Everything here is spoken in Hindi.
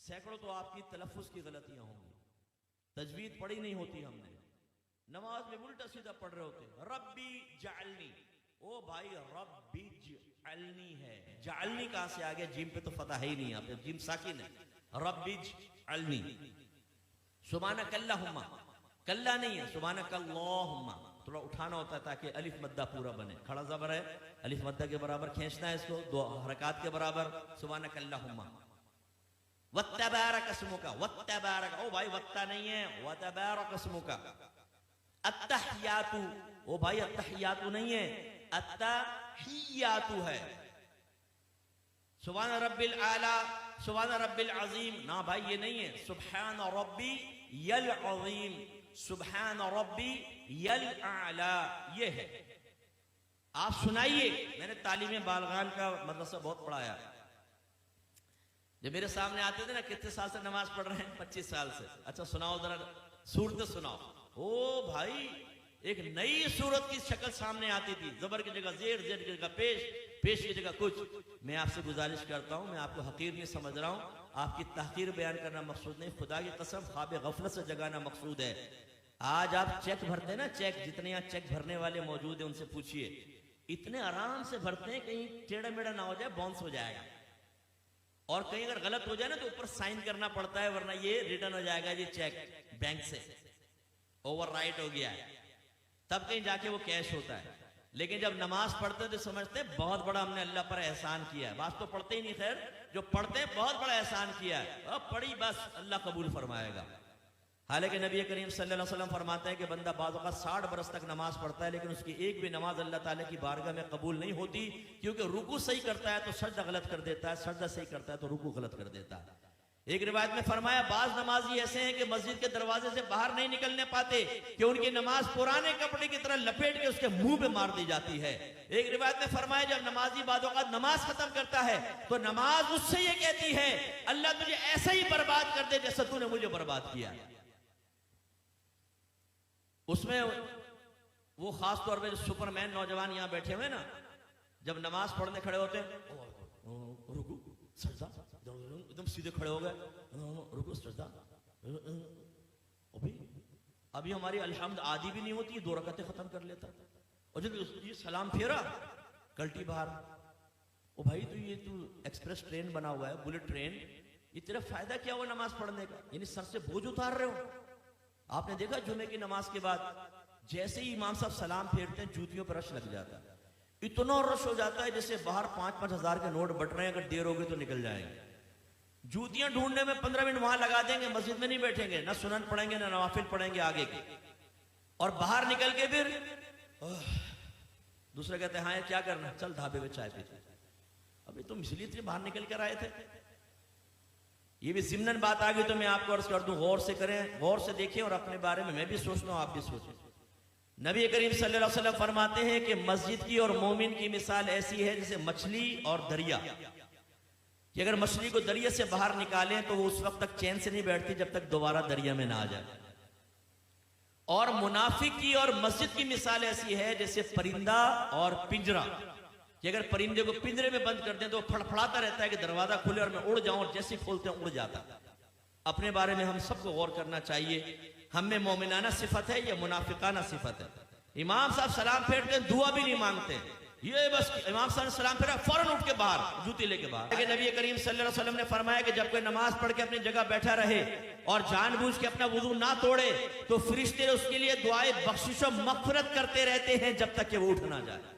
सैकड़ों तो आपकी तलफ़ुज़ की गलतियां होंगी, तजवीद पढ़ी नहीं होती हमने, नमाज में उल्टा सीधा पढ़ रहे होते, रब्बी जालनी, ओ भाई रब्बी जालनी है, जालनी कहां से आ गया? जिम पे तो फतह है ही नहीं, यहाँ पे जिम साकिन है, रब्बी जालनी। सुब्हानक अल्लाहुम्मा, कल्ला नहीं है, सुब्हानक अल्लाहुम्मा, थोड़ा उठाना होता है ताकि अलिफ मद्दा पूरा बने, खड़ा ज़बर है, अलिफ मद्दा के बराबर खींचना है इसको, दो हरकत के बराबर, सुब्हानक अल्लाहुम्मा। वत्तबारक अस्मुका, वत्तबारक, ओ भाई वत्ता नहीं है, वत्तबारक अस्मुका। अत्तहियातु, ओ भाई अत्तहियातु नहीं है, अत्तहियातु है। सुभान रब्बिल आला, सुभान रब्बिल अजीम, ना भाई ये नहीं है, सुभान रब्बी यल अजीम, सुभान रब्बी यल आला, ये है। आप सुनाइए, मैंने तालीम बालगान का मदरसा बहुत पढ़ाया, जब मेरे सामने आते थे ना, कितने साल से नमाज पढ़ रहे हैं? 25 साल से। अच्छा सुनाओ जरा सूरत सुनाओ, ओ भाई एक नई सूरत की शक्ल सामने आती थी, जबर की जगह जेर, जेर की जगह पेश, पेश की जगह कुछ। मैं आपसे गुजारिश करता हूं, मैं आपको हकीर नहीं समझ रहा हूं, आपकी तहकीर बयान करना मकसूद नहीं, खुदा की कसम ख्वाब गफलत से जगाना मकसूद है। आज आप चेक भरते हैं ना, चेक, जितने यहाँ चेक भरने वाले मौजूद है उनसे पूछिए, इतने आराम से भरते हैं, कहीं टेढ़ा मेढ़ा ना हो जाए, बाउंस हो जाएगा, और कहीं अगर गलत हो जाए ना तो ऊपर साइन करना पड़ता है, वरना ये रिटर्न हो जाएगा ये चेक बैंक से, ओवर राइट हो गया है, तब कहीं जाके वो कैश होता है। लेकिन जब नमाज पढ़ते हैं तो समझते हैं बहुत बड़ा हमने अल्लाह पर एहसान किया है, बात तो पढ़ते ही नहीं, खैर जो पढ़ते हैं बहुत बड़ा एहसान किया है, अब पढ़ी बस अल्लाह कबूल फरमाएगा। हालांकि नबी करीम सल्लल्लाहु अलैहि वसल्लम फरमाते हैं कि बंदा बाज़ औक़ात 60 बरस तक नमाज पढ़ता है, लेकिन उसकी एक भी नमाज अल्लाह ताला की बारगाह में कबूल नहीं होती, क्योंकि रुकू सही करता है तो सजदा गलत कर देता है, सजदा सही करता है तो रुकू गलत कर देता है। एक रिवायत में फरमाया, बाज नमाजी ऐसे हैं कि मस्जिद के दरवाजे से बाहर नहीं निकलने पाते कि उनकी नमाज पुराने कपड़े की तरह लपेट के उसके मुंह पे मार दी जाती है। एक रिवायत में फरमाया, जब नमाजी बाज़ औक़ात नमाज खत्म करता है तो नमाज उससे ये कहती है, अल्लाह तुझे ऐसा ही बर्बाद कर दे जैसा तूने मुझे बर्बाद किया। उसमें वो खास तौर पे जो सुपरमैन नौजवान यहां बैठे हुए ना, जब नमाज पढ़ने खड़े होते हैं, रुकू सजदा, एकदम सीधे खड़े हो गए, रुकू सजदा, अभी हमारी अलहम्द आदि भी नहीं होती, 2 रकातें खत्म कर लेता, और जब ये सलाम फेरा कल्टी बाहर, ओ भाई तू एक्सप्रेस ट्रेन बना हुआ है, बुलेट ट्रेन, ये तेरा फायदा क्या हुआ नमाज पढ़ने का? यानी सर से बोझ उतार रहे हो। आपने देखा जुमे की नमाज के बाद जैसे ही इमाम साहब सलाम फेरते हैं, जूतियों पर रश लग जाता है, इतना रश हो जाता है जैसे बाहर 5-5 हजार के नोट बट रहे हैं, अगर देर होगी तो निकल जाएंगे। जूतियां ढूंढने में 15 मिनट वहां लगा देंगे, मस्जिद में नहीं बैठेंगे, ना सुनन पढ़ेंगे ना नवाफिल पढ़ेंगे आगे के, और बाहर निकल के फिर दूसरे कहते हैं हाँ क्या करना, चल ढाबे में चाय पीते। अभी तुम इसलिए बाहर निकल कर आए थे। ये भी जिम्नन बात आ गई तो मैं आपको अर्ज कर दूं, गौर से करें, गौर से देखें, और अपने बारे में मैं भी सोचता हूं, आप भी सोचें। नबी करीम सल्लल्लाहु अलैहि वसल्लम फरमाते हैं कि मस्जिद की और मोमिन की मिसाल ऐसी है जैसे मछली और दरिया, कि अगर मछली को दरिया से बाहर निकालें तो वो उस वक्त तक चैन से नहीं बैठती जब तक दोबारा दरिया में ना आ जाए। और मुनाफिक की और मस्जिद की मिसाल ऐसी है जैसे परिंदा और पिंजरा, कि अगर परिंदे को पिंजरे में बंद कर दें तो फड़फड़ाता रहता है कि दरवाजा खुले और मैं उड़ जाऊं, और जैसे खोलते हैं उड़ जाता। अपने बारे में हम सबको गौर करना चाहिए, हम में मोमिनाना सिफत है या मुनाफिकाना सिफत है। इमाम साहब सलाम फेरते हैं, दुआ भी नहीं मांगते, ये बस इमाम साहब ने सलाम फेरा फौरन उठ के बाहर जूती लेके बाहर। लेकिन नबी करीम सल्लल्लाहु अलैहि वसल्लम ने फरमाया कि जब कोई नमाज पढ़ के अपनी जगह बैठा रहे और जानबूझ के अपना वुजू ना तोड़े तो फरिश्ते उसके लिए दुआए बख्शिश और मगफिरत करते रहते हैं जब तक कि वो उठ ना जाए।